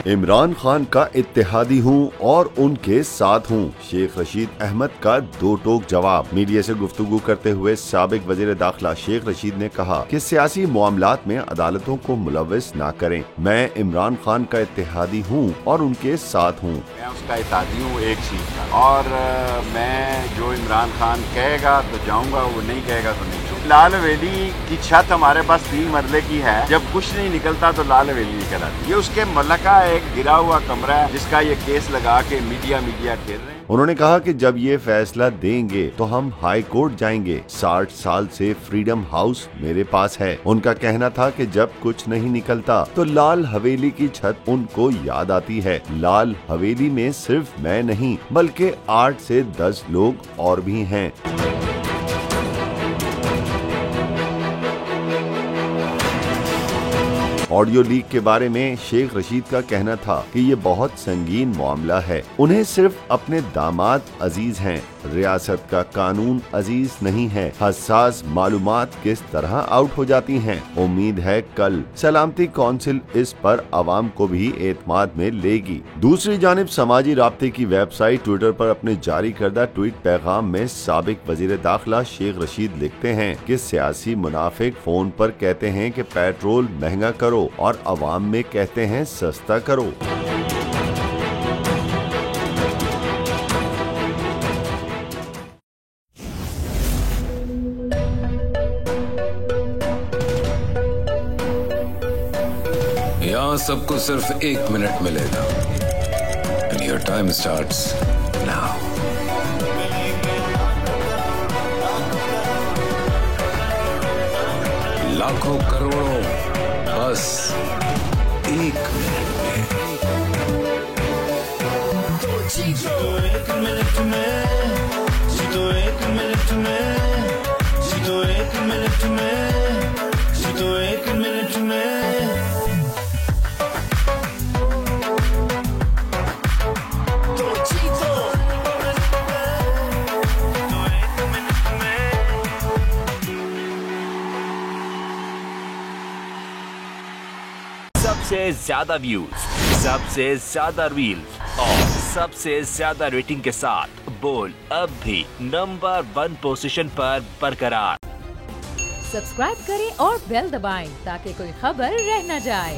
इमरान खान का इत्तेहादी हूँ और उनके साथ हूँ, शेख रशीद अहमद का दो टोक जवाब। मीडिया से गुफ्तगू करते हुए साबिक वजीर दाखिला शेख रशीद ने कहा कि सियासी मामलात में अदालतों को मुलव्वस न करें। मैं इमरान खान का इत्तेहादी हूँ और उनके साथ हूँ। मैं उसका इत्तेहादी हूँ एक चीज का, और मैं जो इमरान खान कहेगा तो जाऊँगा, वो नहीं कहेगा तो नहीं। लाल हवेली की छत हमारे पास 3 मरले की है, जब कुछ नहीं निकलता तो लाल हवेली निकल आती है। ये उसके मलका एक गिरा हुआ कमरा है जिसका ये केस लगा के मीडिया खेल रहे हैं। उन्होंने कहा कि जब ये फैसला देंगे तो हम हाई कोर्ट जाएंगे। 60 साल से फ्रीडम हाउस मेरे पास है। उनका कहना था कि जब कुछ नहीं निकलता तो लाल हवेली की छत उनको याद आती है। लाल हवेली में सिर्फ मैं नहीं बल्कि 8 से 10 लोग और भी हैं। ऑडियो लीक के बारे में शेख रशीद का कहना था कि ये बहुत संगीन मामला है। उन्हें सिर्फ अपने दामाद अजीज हैं, रियासत का कानून अजीज नहीं है। हसास मालूमात किस तरह आउट हो जाती हैं। उम्मीद है कल सलामती कौंसिल इस पर अवाम को भी एतमाद में लेगी। दूसरी जानिब समाजी राब्ते की वेबसाइट ट्विटर पर अपने जारी करदा ट्वीट पैगाम में साबिक वजीर दाखिला शेख रशीद लिखते हैं कि सियासी मुनाफिक फोन पर कहते हैं कि पेट्रोल महंगा करो और अवाम में कहते हैं सस्ता करो। यहाँ सबको सिर्फ 1 मिनट मिलेगा। And your time starts now. लाखों करोड़ों बस 1 मिनट में। जीतो 1 मिनट में, जीतो 1 मिनट में, जीतो 1 मिनट में, जीतो 1 मिनट में। तो जीतो 1 मिनट में। सबसे ज्यादा व्यूज, सबसे ज्यादा रील्स और सबसे ज्यादा रेटिंग के साथ बोल अब भी नंबर 1 पोजीशन पर बरकरार। सब्सक्राइब करें और बेल दबाएं ताकि कोई खबर रह न जाए।